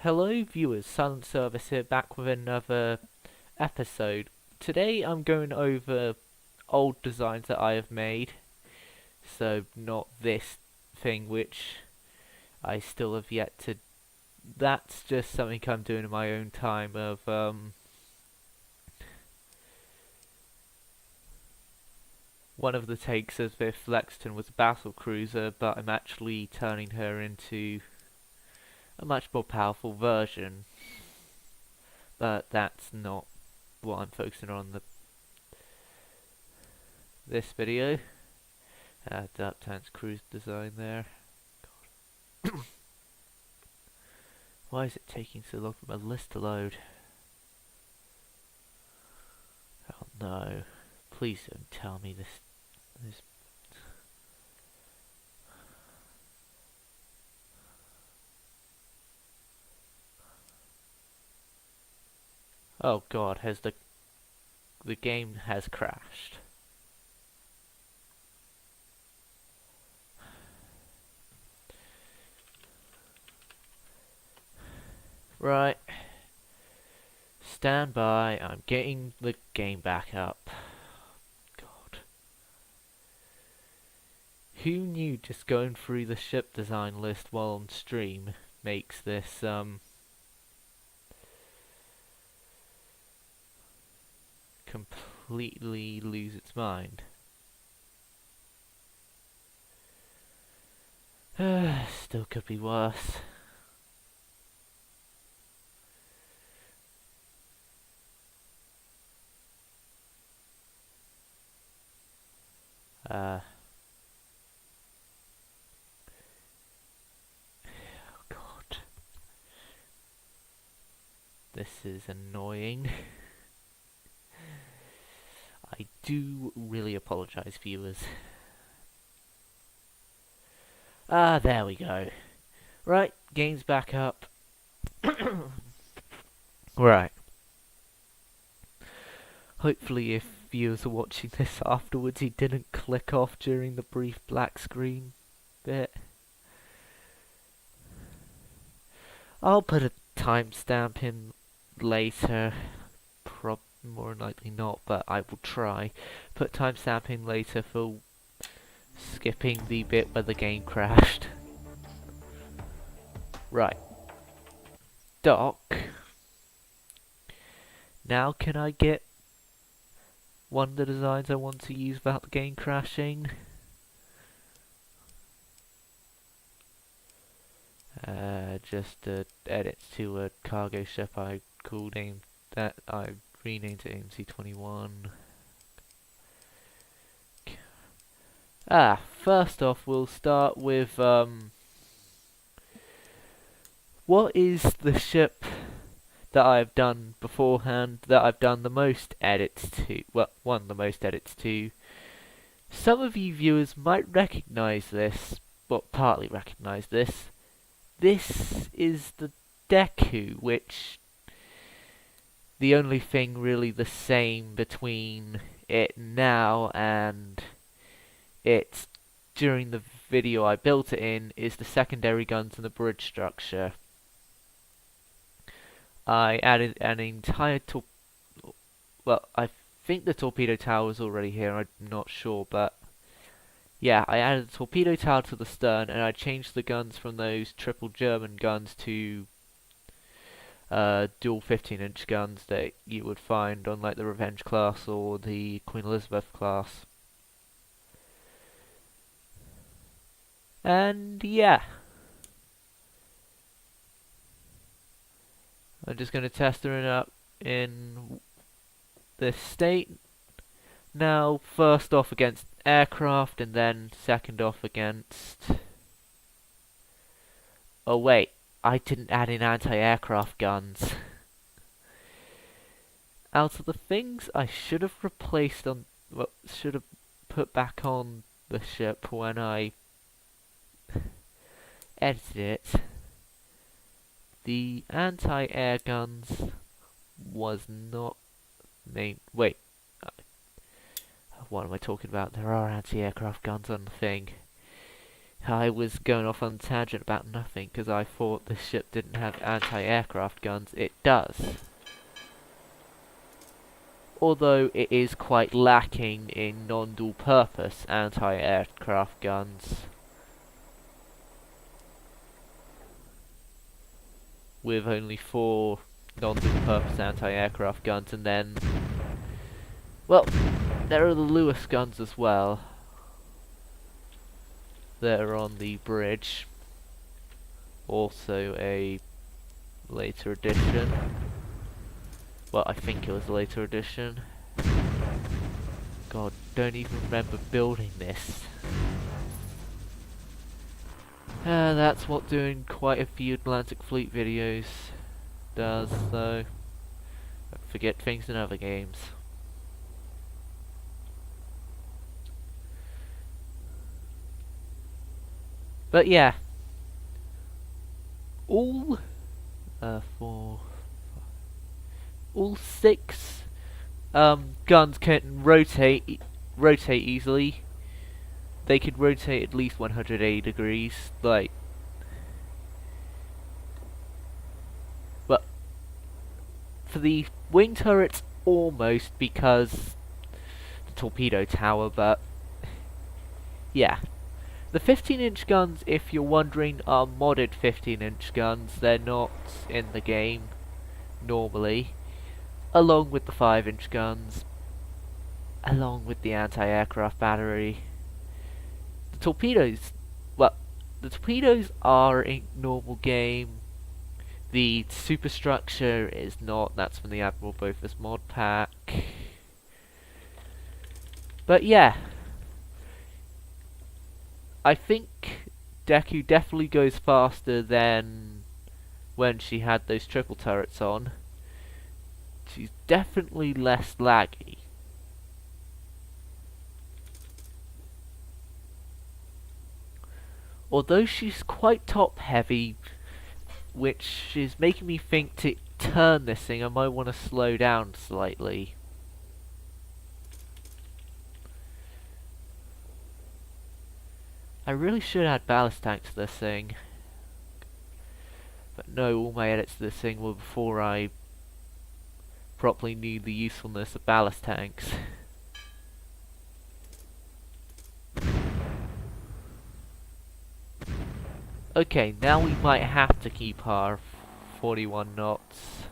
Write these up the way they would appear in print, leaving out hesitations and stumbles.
Hello viewers, Silent Service here, back with another episode. Today I'm going over old designs that I have made, so not this thing which I still have yet to... That's just something I'm doing in my own time of, one of the takes of if Lexington was a battle cruiser, but I'm actually turning her into a much more powerful version. But that's not what I'm focusing on this video. Dark Times cruise design there. God. Why is it taking so long for my list to load? Oh no. Please don't tell me this. Oh god, has the game has crashed. Right. Stand by, I'm getting the game back up. God. Who knew just going through the ship design list while on stream makes this, completely lose its mind? Still could be worse. Oh god. This is annoying. I do really apologize, viewers. There we go. Right, game's back up. Right. Hopefully if viewers are watching this afterwards, he didn't click off during the brief black screen bit. I'll put a timestamp in later. More likely not, but I will try. Put timestamp in later for skipping the bit where the game crashed. Right. Dock. Now can I get one of the designs I want to use without the game crashing? Just edits to a cargo ship I renamed to AMC-21. First off we'll start with what is the ship that I've done beforehand that I've done the most edits to? Well, one of the most edits to. Some of you viewers might recognise this, but partly recognise this. This is the Deku, which the only thing really the same between it now and it during the video I built it in is the secondary guns and the bridge structure. I added an entire well, I think the torpedo tower was already here, I'm not sure, but yeah, I added a torpedo tower to the stern and I changed the guns from those triple German guns to dual 15-inch guns that you would find on like the Revenge class or the Queen Elizabeth class. And yeah, I'm just going to test her up in this state. Now, first off against aircraft, and then second off against... Oh wait, I didn't add in anti-aircraft guns. Out of the things I should have replaced on... Well, should have put back on the ship when I edited it, the anti-air guns was not main... Wait. What am I talking about? There are anti-aircraft guns on the thing. I was going off on a tangent about nothing because I thought the ship didn't have anti-aircraft guns. It does. Although it is quite lacking in non-dual purpose anti-aircraft guns. With only 4 non-dual purpose anti-aircraft guns, and then, well, there are the Lewis guns as well. They're on the bridge. Also a later edition. Well, I think it was a later edition. God, don't even remember building this. That's what doing quite a few Atlantic Fleet videos does, though. I forget things in other games. But yeah, all 6 guns can rotate easily. They could rotate at least 180 degrees, like. But for the wing turrets, almost, because the torpedo tower. But yeah. The 15-inch guns, if you're wondering, are modded 15-inch guns. They're not in the game normally. Along with the 5-inch guns. Along with the anti-aircraft battery. The torpedoes, well, the torpedoes are in normal game. The superstructure is not. That's from the Admiral Bofors mod pack. But yeah. I think Deku definitely goes faster than when she had those triple turrets on. She's definitely less laggy. Although she's quite top heavy, which is making me think to turn this thing, I might want to slow down slightly. I really should add ballast tanks to this thing. But no, all my edits to this thing were before I properly knew the usefulness of ballast tanks. Okay, now we might have to keep our 41 knots.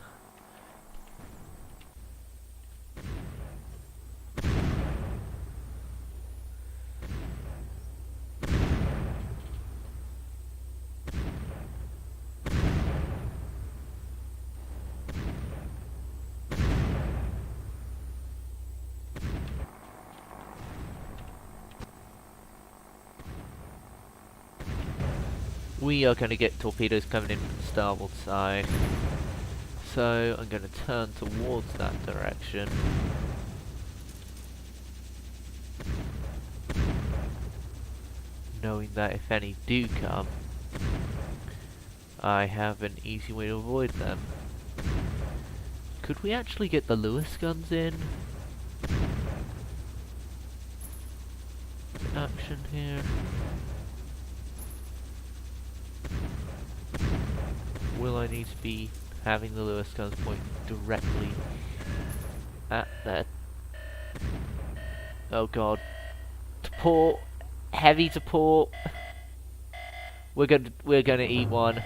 We are going to get torpedoes coming in from the starboard side. So I'm going to turn towards that direction. Knowing that if any do come, I have an easy way to avoid them. Could we actually get the Lewis guns in? Action here. Will I need to be having the Lewis guns point directly at that? Oh god. To port. Heavy to port. We're gonna eat one.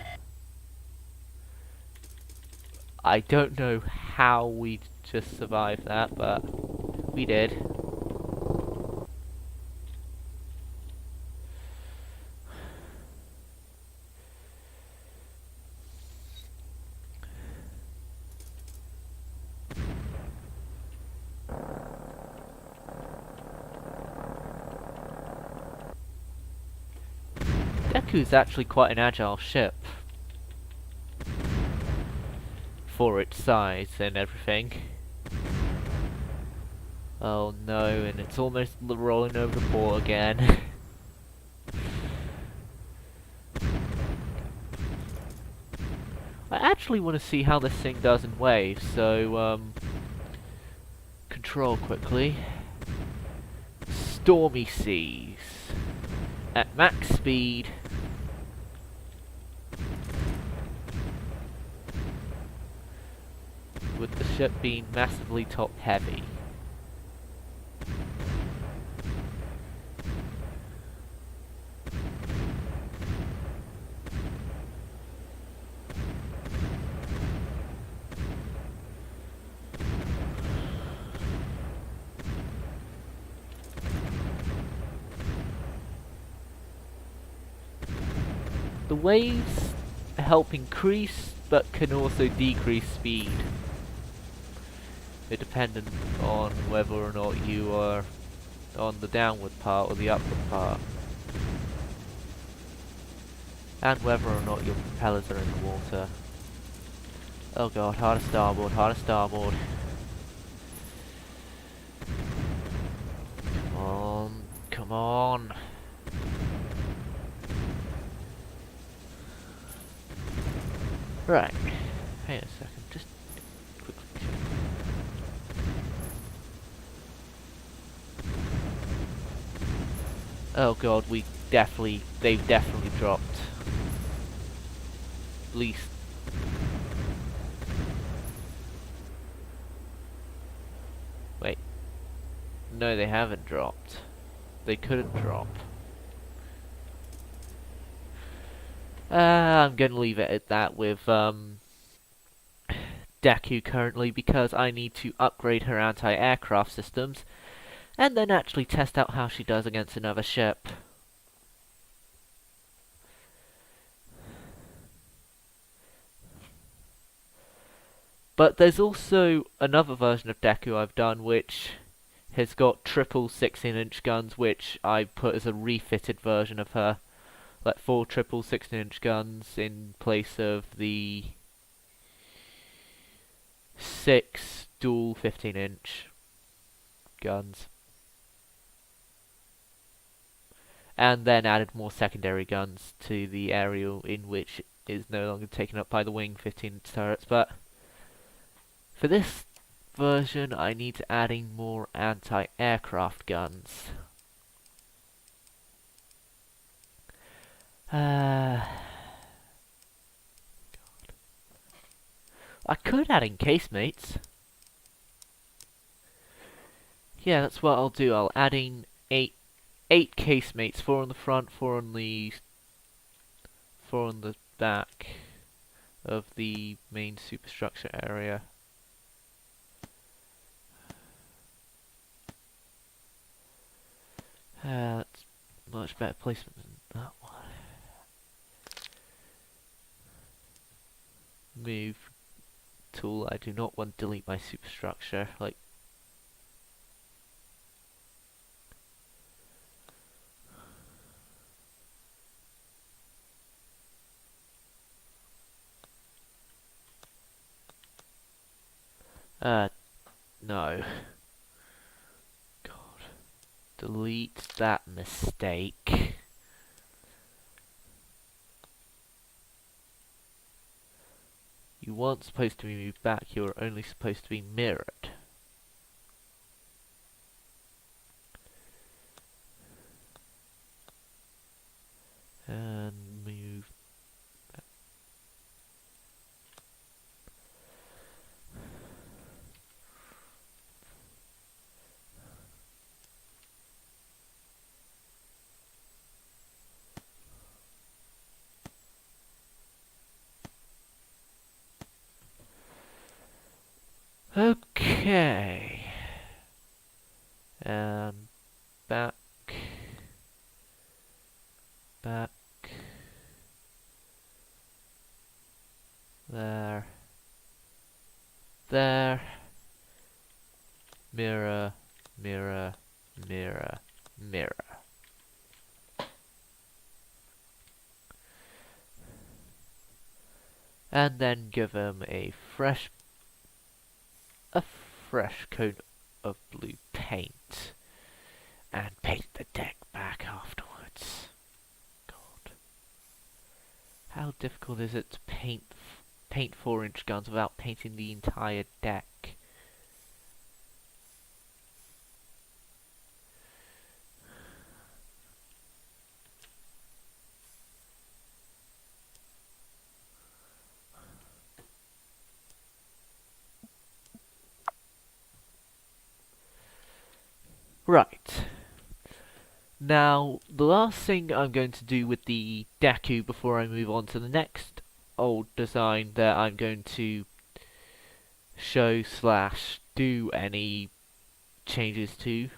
I don't know how we just survived that, but we did. Deku's actually quite an agile ship for its size and everything. Oh no, and it's almost rolling over the port again. I actually want to see how this thing does in waves, so control quickly. Stormy seas. at max speed. With the ship being massively top heavy. The waves help increase but can also decrease speed. They're dependent on whether or not you are on the downward part or the upward part. And whether or not your propellers are in the water. Oh god, harder starboard, harder starboard. Come on, come on. Right, hang on a second, just quickly check. Oh god, they've definitely dropped. At least. Wait. No, they haven't dropped. They couldn't drop. I'm gonna leave it at that with, Deku currently, because I need to upgrade her anti-aircraft systems, and then actually test out how she does against another ship. But there's also another version of Deku I've done, which has got triple 16-inch guns, which I put as a refitted version of her. Like 4 triple 16-inch guns in place of the 6 dual 15-inch guns. And then added more secondary guns to the area in which is no longer taken up by the wing 15-inch turrets. But for this version, I need to add in more anti-aircraft guns. God. I could add in casemates. Yeah, that's what I'll do. I'll add in eight casemates, 4 on the front, 4 on the back of the main superstructure area. That's much better placement than that one. Move tool. I do not want to delete my superstructure. Like, no. God. Delete that mistake. You weren't supposed to be moved back, you were only supposed to be mirrored. And move back. Okay. And back. Back. There. There. Mirror, mirror, mirror, mirror. And then give them a fresh coat of blue paint. And paint the deck back afterwards. God. How difficult is it to paint 4-inch guns without painting the entire deck? Right. Now, the last thing I'm going to do with the Deku before I move on to the next old design that I'm going to show slash do any changes to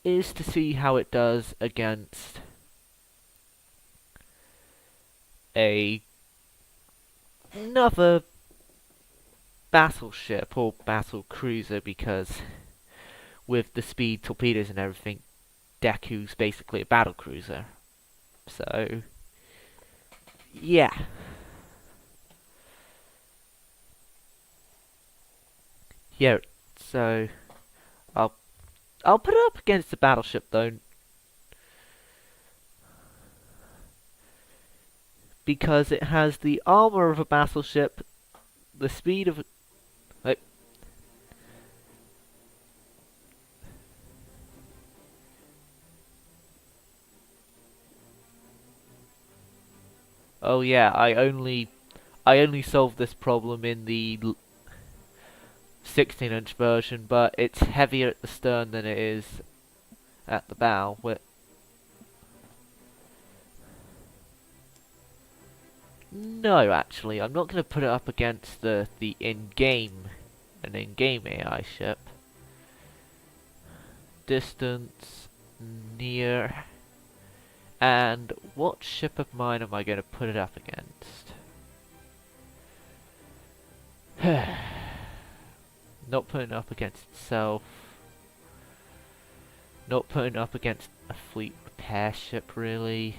is to see how it does against another battleship or battle cruiser, because with the speed torpedoes and everything, Deku's basically a battle cruiser. So, yeah. Yeah, so I'll put it up against the battleship though, because it has the armor of a battleship, the speed of like, oh yeah, I only solved this problem in the 16-inch version, but it's heavier at the stern than it is at the bow. No, actually, I'm not going to put it up against an in-game AI ship. Distance, near, and what ship of mine am I going to put it up against? Not putting it up against itself. Not putting it up against a fleet repair ship, really.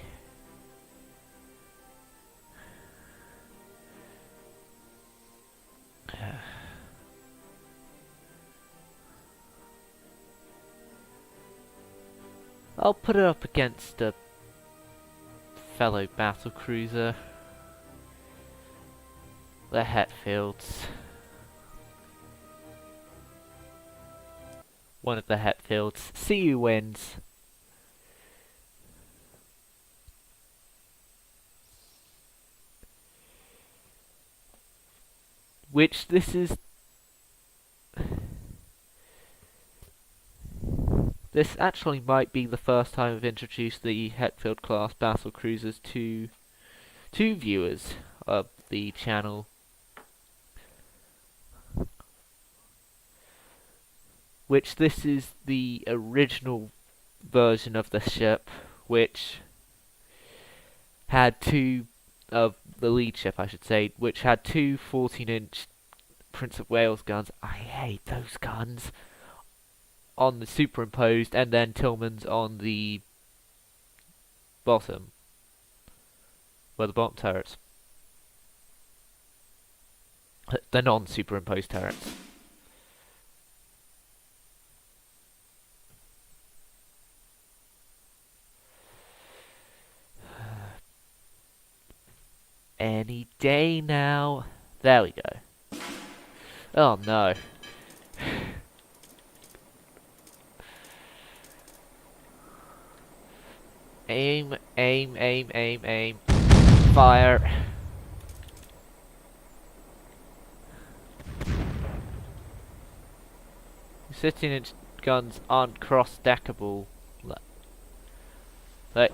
I'll put it up against a fellow battle cruiser. The Hetfields. One of the Hetfields. See who wins. Which this is... This actually might be the first time I've introduced the Hetfield class battle cruisers to viewers of the channel. Which this is the original version of the ship, which had the lead ship I should say, which had two 14-inch Prince of Wales guns. I hate those guns. On the superimposed, and then Tillman's on the bottom. Well, the bottom turrets. The non-superimposed turrets. Any day now. There we go. Oh no. Aim, aim, aim, aim, aim. Fire. The 16-inch guns aren't cross-stackable. Like,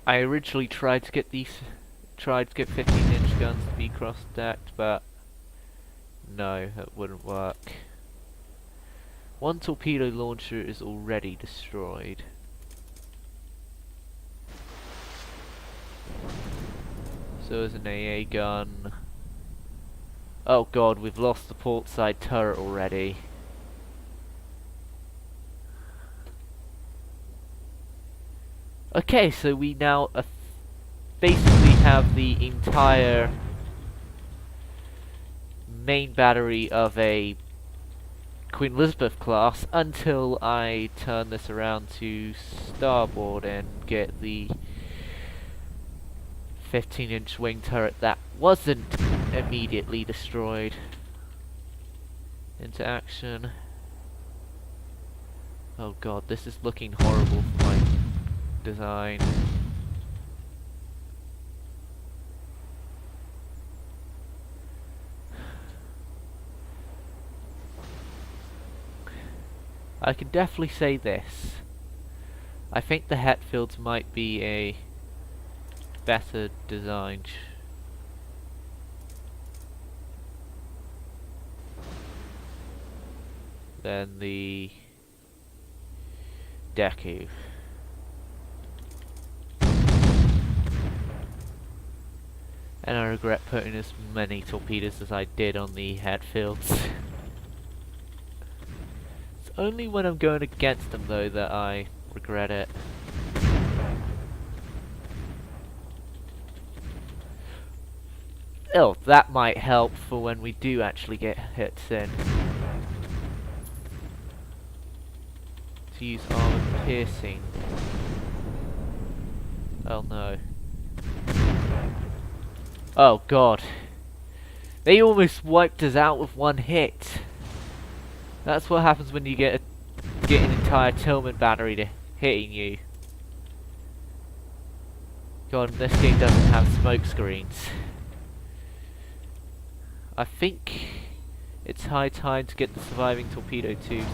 I originally tried to get 15-inch guns to be cross-stacked, but no, that wouldn't work. One torpedo launcher is already destroyed. So is an AA gun. Oh god, we've lost the port side turret already. Okay, so we now basically have the entire main battery of a Queen Elizabeth class until I turn this around to starboard and get the 15-inch wing turret that wasn't immediately destroyed into action. Oh god, this is looking horrible for my design. I can definitely say this. I think the Hetfields might be a better design than the Deku. And I regret putting as many torpedoes as I did on the Hetfields. It's only when I'm going against them though that I regret it. Oh, that might help for when we do actually get hits in. To use armor piercing. Oh no. Oh god. They almost wiped us out with one hit. That's what happens when you get an entire Tillman battery to hitting you. God, this game doesn't have smoke screens. I think it's high time to get the surviving torpedo tubes.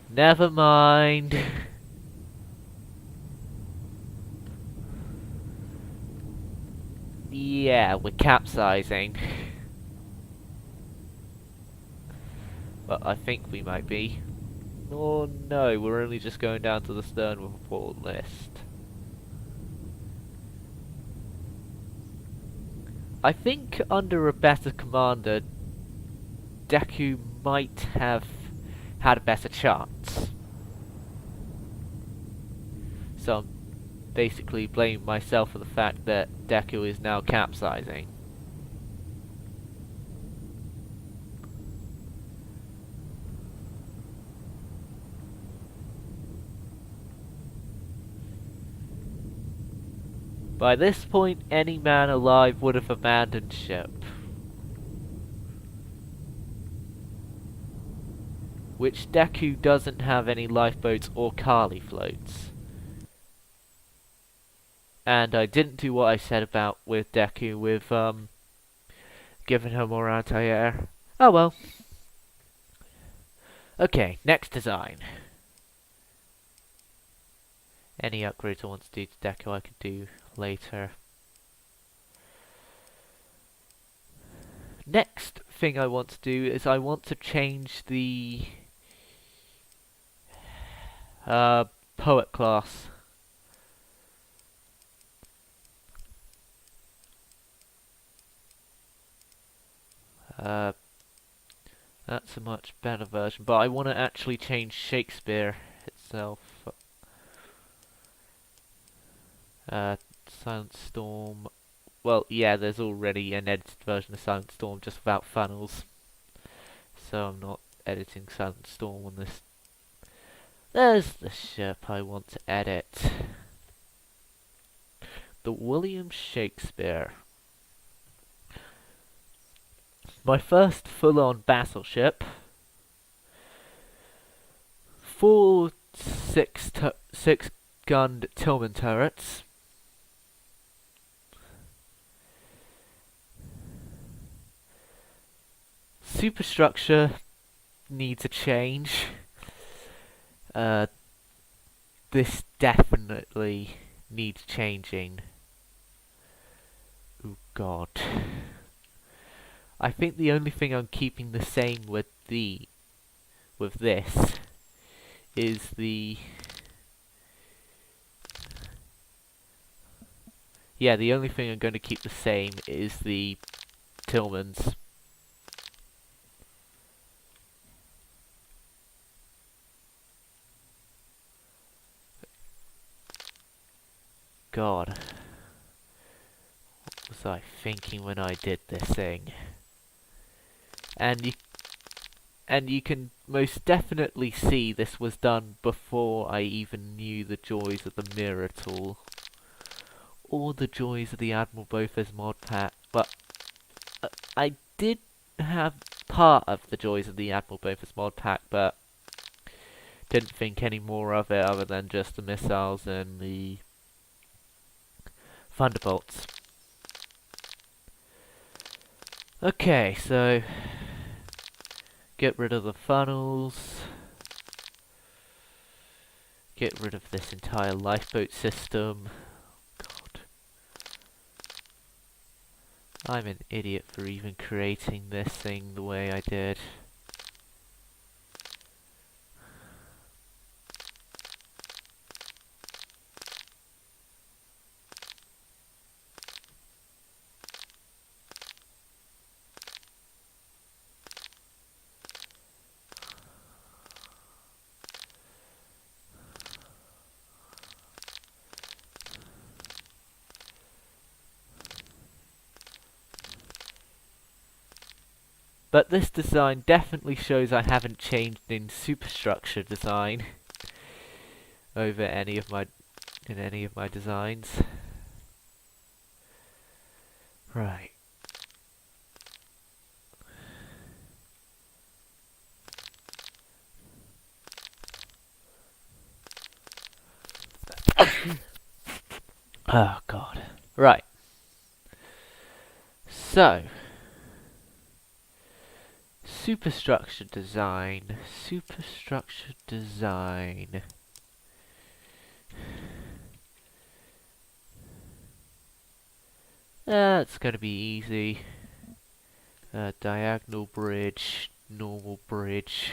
Never mind. Yeah, we're capsizing. But I think we might be. Oh no, we're only just going down to the stern with a port list. I think under a better commander, Deku might have had a better chance. So I'm basically blaming myself for the fact that Deku is now capsizing. By this point, any man alive would have abandoned ship. Which Deku doesn't have any lifeboats or Kali floats. And I didn't do what I said about with Deku with giving her more anti-air. Oh well. Okay, next design. Any upgrades I want to do to Deku I could do later. Next thing I want to do is I want to change the poet class. That's a much better version, but I want to actually change Shakespeare itself. Silent Storm. Well, yeah, there's already an edited version of Silent Storm just without funnels. So I'm not editing Silent Storm on this. There's the ship I want to edit. The William Shakespeare. My first full-on battleship. 4 6-gunned Tillman turrets. Superstructure needs a change. This definitely needs changing. Oh god. I think the only thing I'm keeping the same with this is the the only thing I'm going to keep the same is the Tillmans. God, what was I thinking when I did this thing? And you can most definitely see this was done before I even knew the joys of the mirror tool. Or the joys of the Admiral Bofors mod pack, but I did have part of the joys of the Admiral Bofors mod pack, but didn't think any more of it other than just the missiles and the Thunderbolts. Okay, so Get rid of the funnels. Get rid of this entire lifeboat system. God. I'm an idiot for even creating this thing the way I did. But this design definitely shows I haven't changed in superstructure design over any of my designs. Right. Oh god. Right. So, superstructure design. It's gonna be easy. Diagonal bridge, normal bridge.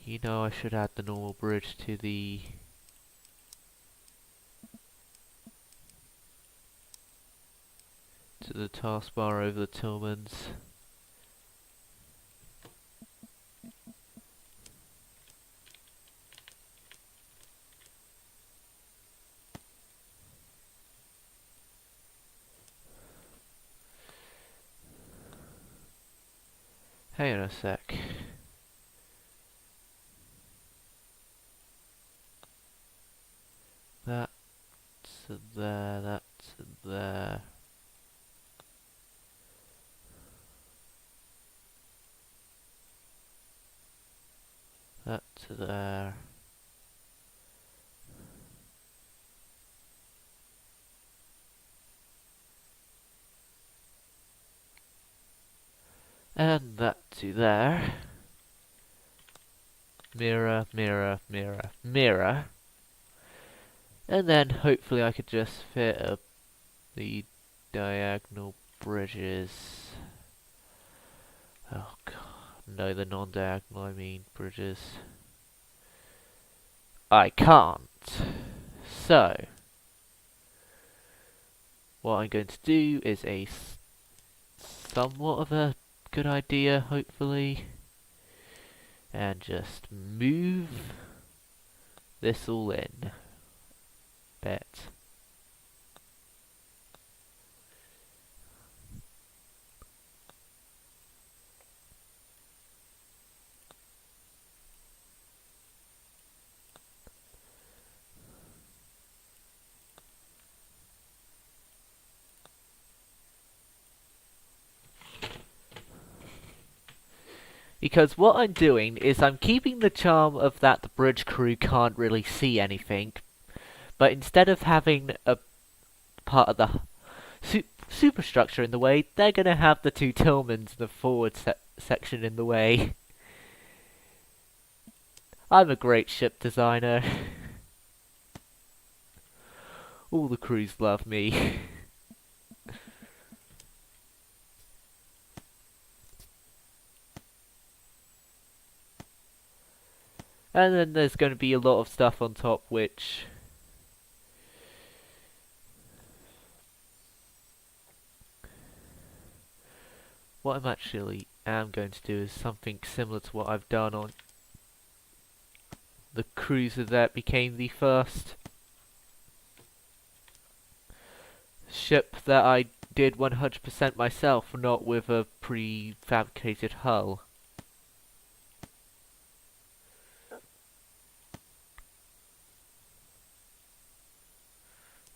You know, I should add the normal bridge to the taskbar over the Tillmans. Hang on a sec. That's there, that's there. That's there. And that to there. Mirror, mirror, mirror, mirror. And then hopefully I could just fit up the diagonal bridges. Oh god, no, the non-diagonal, I mean bridges. I can't. So, what I'm going to do is a somewhat of a good idea, hopefully. And just move this all in. Bet. Because what I'm doing is I'm keeping the charm of that the bridge crew can't really see anything, but instead of having a part of the superstructure in the way, they're going to have the two Tillmans in the forward section in the way. I'm a great ship designer. All the crews love me. And then there's going to be a lot of stuff on top which what I'm actually am going to do is something similar to what I've done on the cruiser that became the first ship that I did 100% myself, not with a prefabricated hull.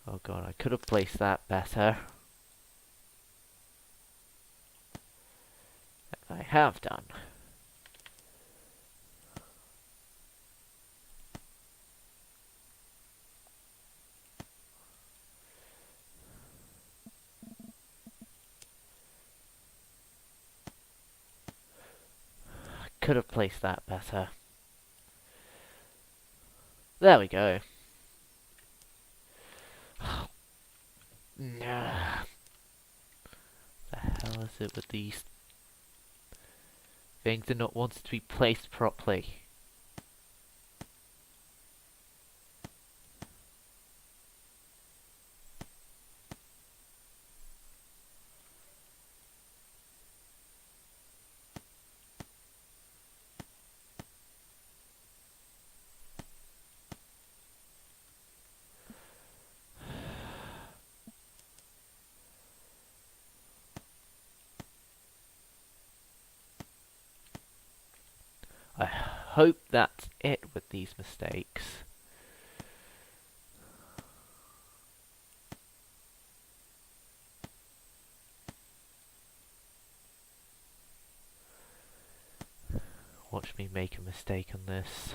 Oh god, I could have placed that better. I have done. could have placed that better. There we go. Nah. The hell is it with these things that not wanting to be placed properly? I hope that's it with these mistakes. Watch me make a mistake on this.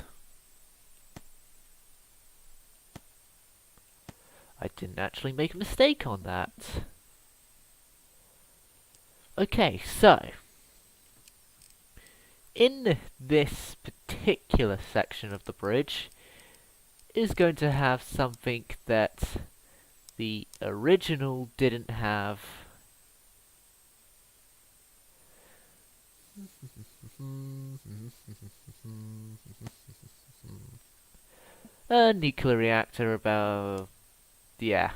I didn't actually make a mistake on that. Okay, so in this particular section of the bridge is going to have something that the original didn't have. A nuclear reactor about... yeah.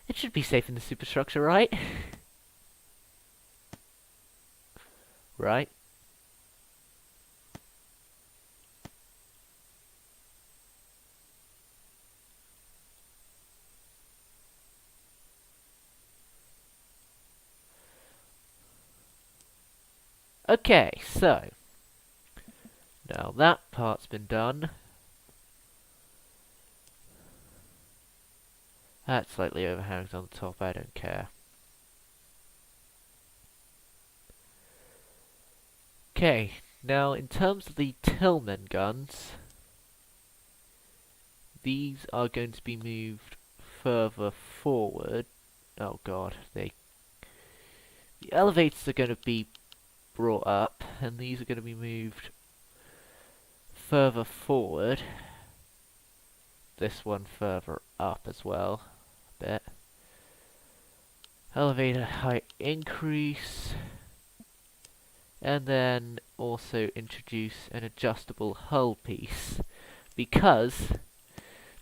It should be safe in the superstructure, right? Right? Okay, so now that part's been done. That slightly overhangs on the top, I don't care. Okay, now in terms of the Tillman guns, these are going to be moved further forward. Oh god, the elevators are going to be brought up, and these are going to be moved further forward. This one further up as well, a bit. Elevator height increase, and then also introduce an adjustable hull piece, because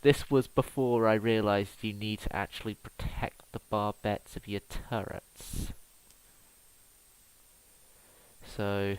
this was before I realised you need to actually protect the barbettes of your turrets. So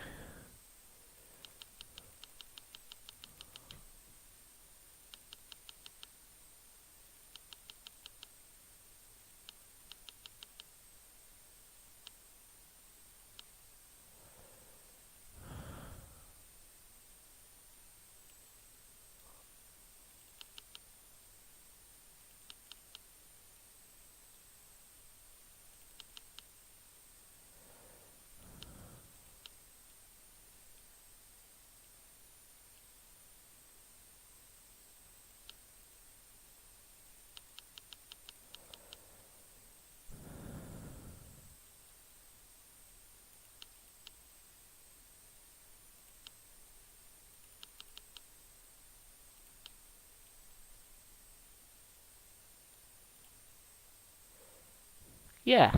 yeah,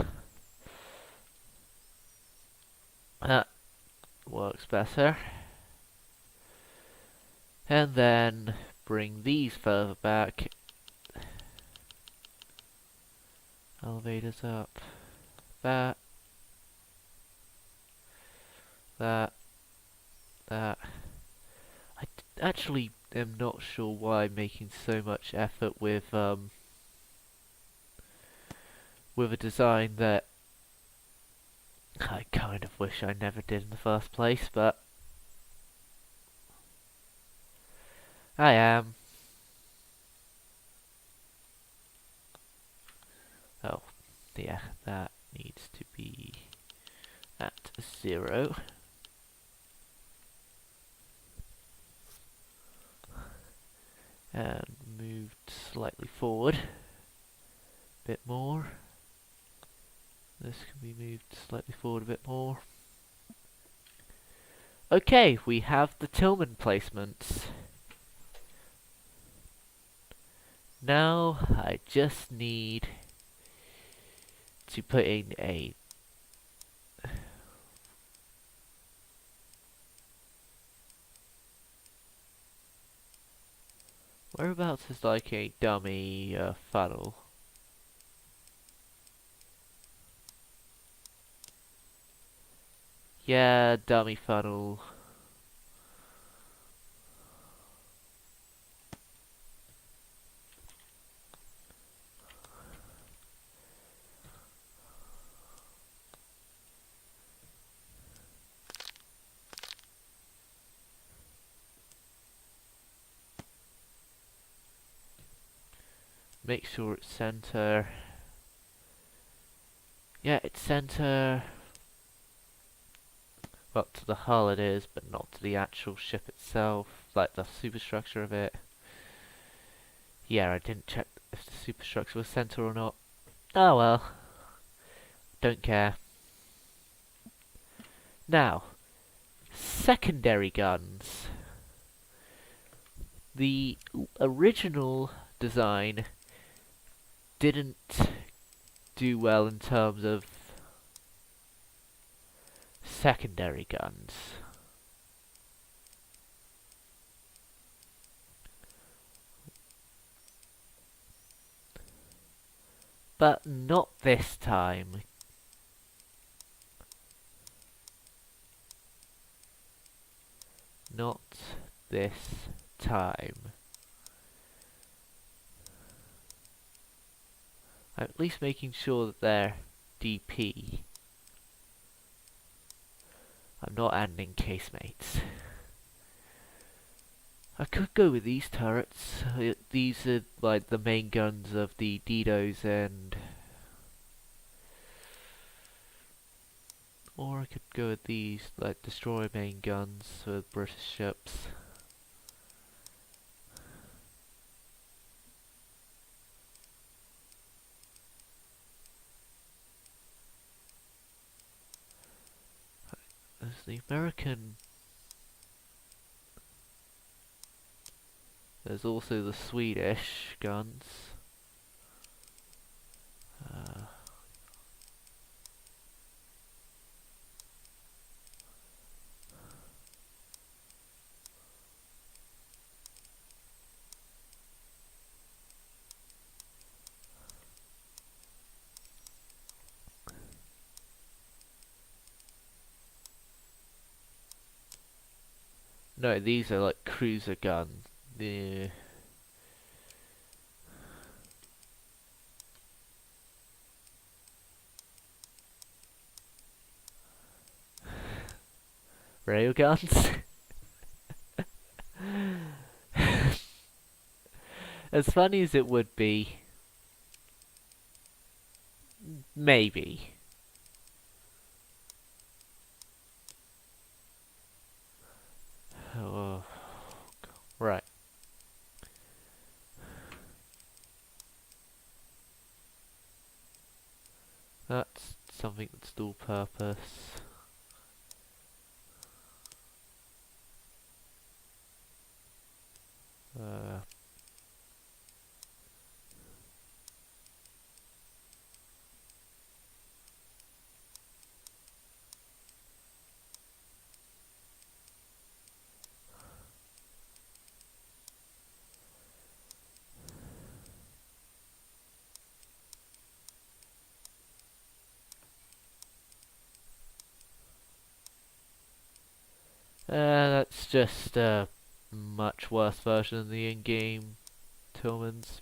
that works better. And then bring these further back. Elevators up. That. I actually am not sure why I'm making so much effort with a design that I kind of wish I never did in the first place, but I am. Oh, yeah, that needs to be at 0. And moved slightly forward. A bit more. This can be moved slightly forward a bit more. Okay, we have the Tillman placements. Now I just need to put in a whereabouts is like a dummy funnel. Yeah, dummy funnel. Make sure it's center. Yeah, it's center. Well, to the hull it is, but not to the actual ship itself, like the superstructure of it. Yeah, I didn't check if the superstructure was center or not. Oh well. Don't care. Now, secondary guns. The original design didn't do well in terms of secondary guns. But not this time. Not this time. I'm at least making sure that they're DP. I'm not adding casemates. I could go with these turrets. These are like the main guns of the Didos and... Or I could go with these, like destroyer main guns for British ships. There's the American... There's also the Swedish guns. No, these are like cruiser guns. The railguns. As funny as it would be, maybe. Oh, right. That's something that's dual purpose. That's just a much worse version of the in-game Tillmans.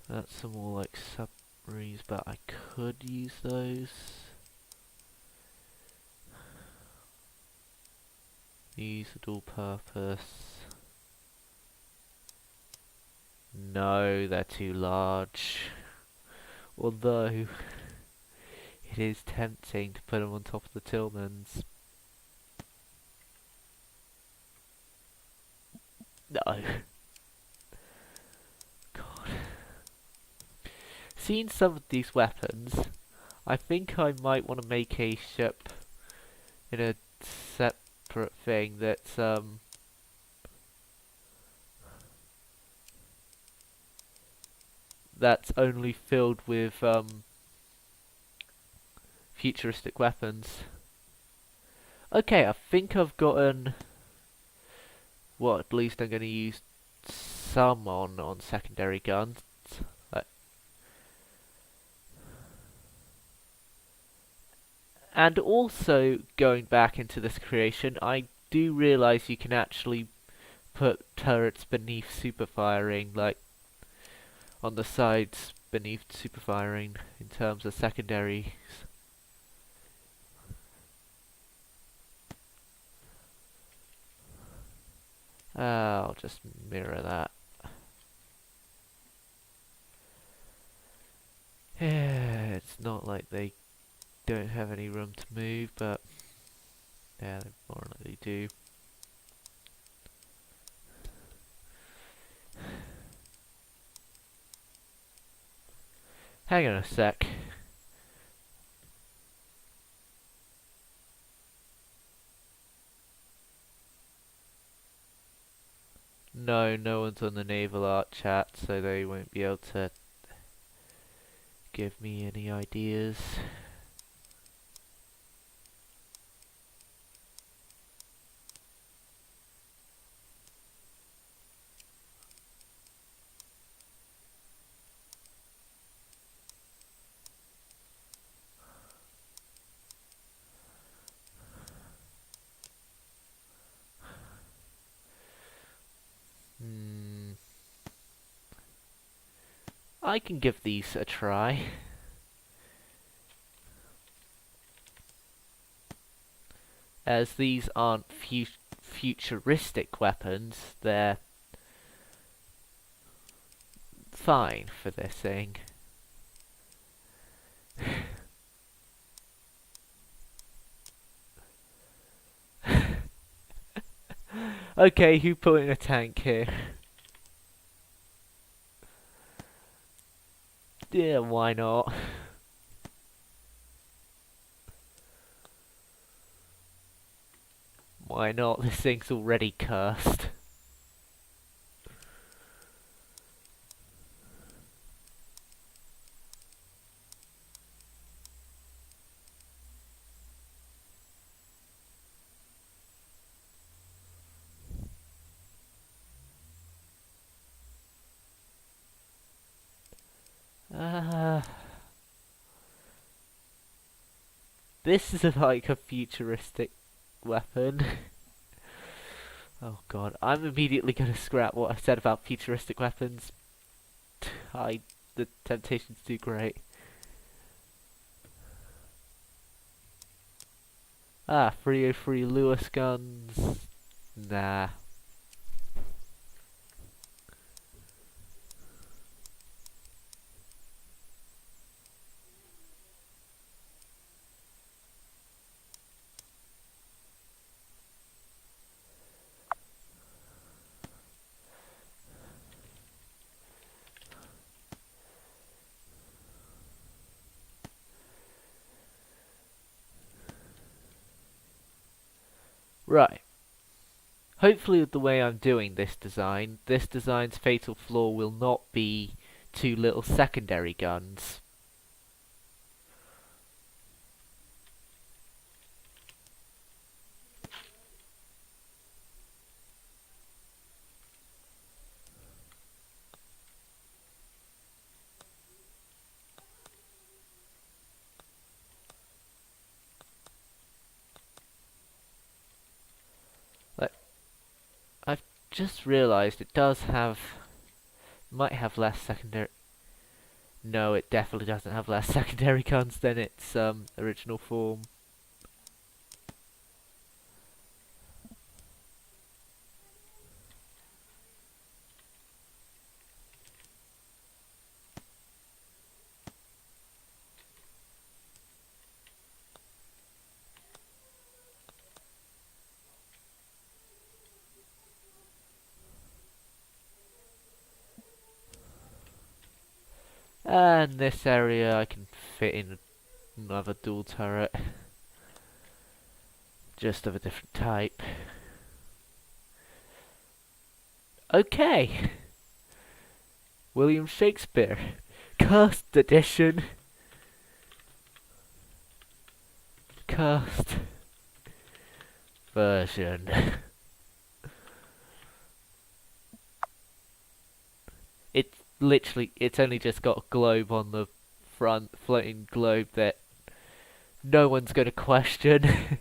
That's some more like submarines, but I could use those. These are dual purpose. No, they're too large. Although, it is tempting to put them on top of the Tillmans. No. God. Seeing some of these weapons, I think I might want to make a ship in a separate thing that's only filled with futuristic weapons. Okay, I think I've gotten what at least I'm going to use some on secondary guns. Uh, And also, going back into this creation, I do realise you can actually put turrets beneath super firing, like on the sides beneath super firing in terms of secondaries. I'll just mirror that. Yeah, it's not like they don't have any room to move, but yeah, they more likely do. Hang on a sec. No, no one's on the navalArt chat, so they won't be able to give me any ideas. I can give these a try. As these aren't futuristic weapons, they're fine for this thing. Okay, who put in a tank here? Yeah, why not? Why not? This thing's already cursed. This is like a futuristic weapon. Oh god, I'm immediately gonna scrap what I said about futuristic weapons. The temptation's too great. 303 Lewis guns. Nah. Right. Hopefully with the way I'm doing this design's fatal flaw will not be two little secondary guns. I've just realised it might have less secondary. No, it definitely doesn't have less secondary guns than its original form. And this area I can fit in another dual turret. just of a different type. Okay. William Shakespeare. Cursed edition. Cursed version. It's literally, it's only just got a globe on the front, floating globe that no one's gonna question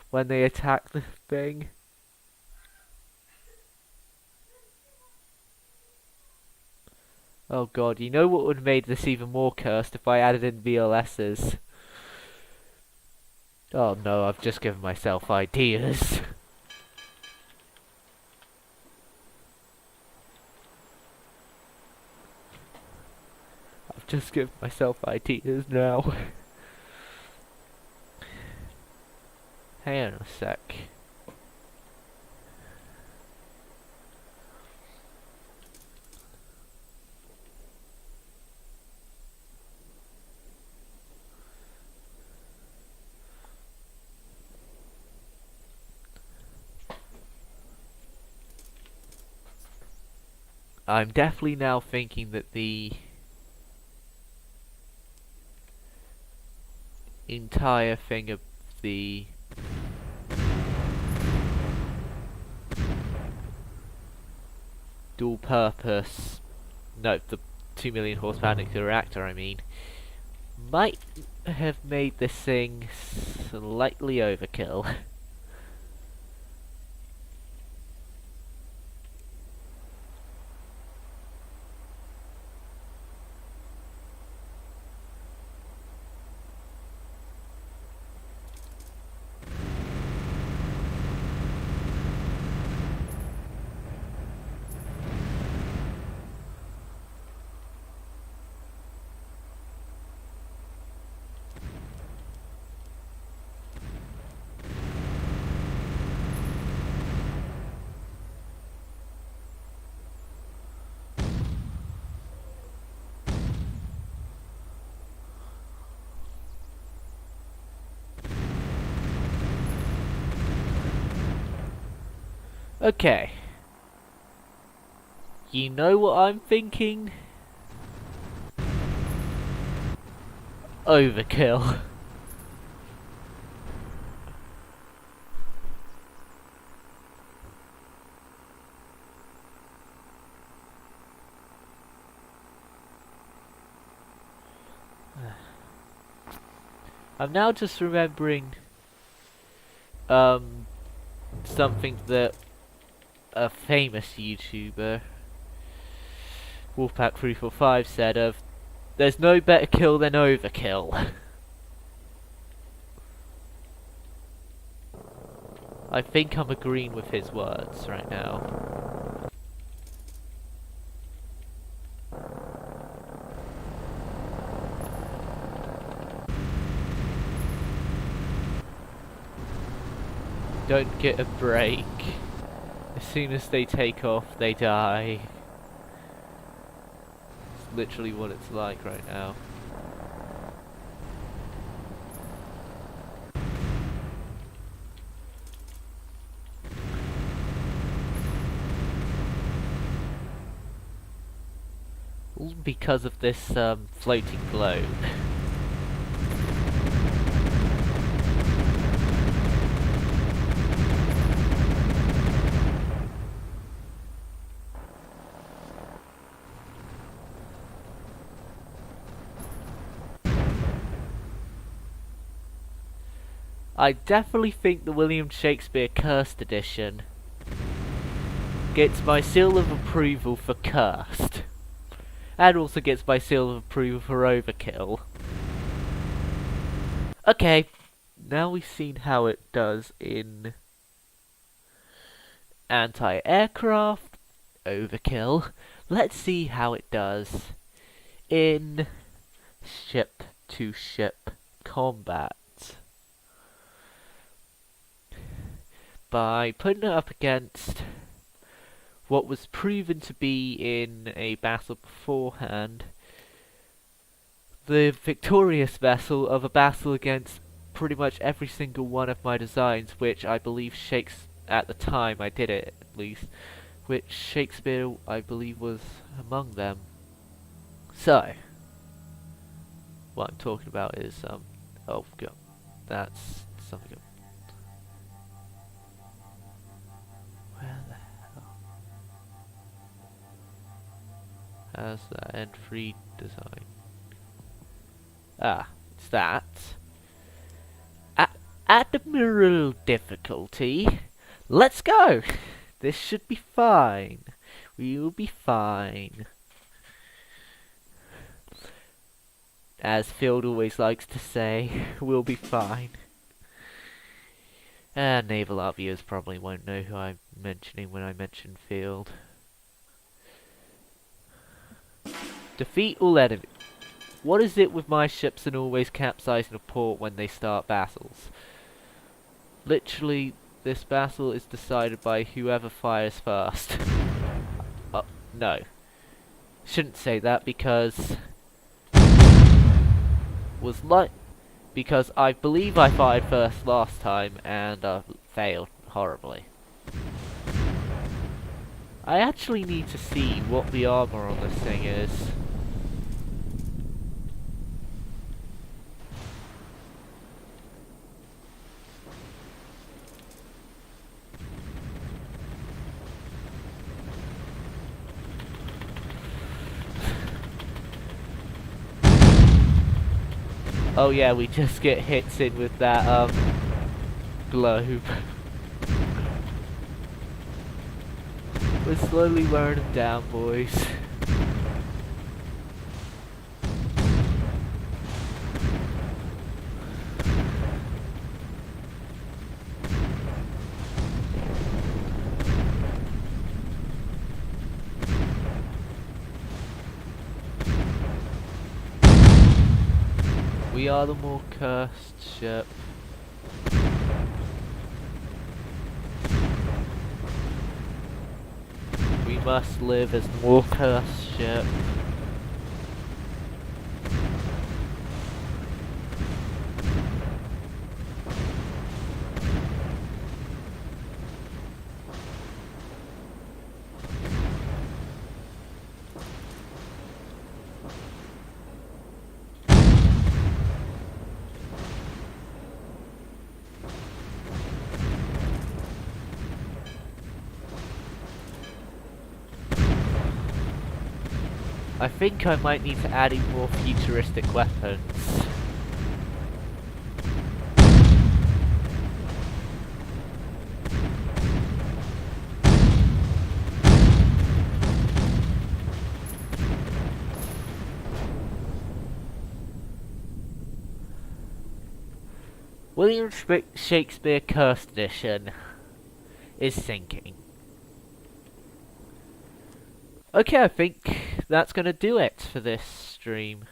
when they attack the thing. Oh god, you know what would have made this even more cursed if I added in VLSs? Oh no, I've just given myself ideas. I've just given myself ideas now. Hang on a sec. I'm definitely now thinking that the entire thing of the dual purpose, no, the 2 million horsepower nuclear reactor, I mean, might have made this thing slightly overkill. Okay. You know what I'm thinking? Overkill. I'm now just remembering something that a famous YouTuber, Wolfpack345, said of, there's no better kill than overkill. I think I'm agreeing with his words right now. Don't get a break. As soon as they take off, they die. It's literally what it's like right now. All because of this floating globe. I definitely think the William Shakespeare Cursed Edition gets my seal of approval for cursed, and also gets my seal of approval for overkill. Okay, now we've seen how it does in anti-aircraft, overkill. Let's see how it does in ship-to-ship combat. By putting it up against what was proven to be in a battle beforehand, the victorious vessel of a battle against pretty much every single one of my designs, which I believe at the time I did it at least, which Shakespeare I believe was among them. So, what I'm talking about is, oh god, that's something. Where the hell? How's that entry design? Ah, it's that. Admiral difficulty. Let's go! This should be fine. We will be fine. As Field always likes to say, we'll be fine. navalArt viewers probably won't know who I'm mentioning when I mention Field. Defeat all enemies. What is it with my ships and always capsize in a port when they start battles? Literally, this battle is decided by whoever fires first. No. Shouldn't say that because I believe I fired first last time and failed horribly. I actually need to see what the armor on this thing is. Oh yeah, we just get hits in with that globe. We're slowly wearing them down, boys. We are the more cursed ship. We must live as the more cursed ship. I think I might need to add in more futuristic weapons. William Shakespeare Cursed Edition is sinking. Okay, I think that's gonna do it for this stream.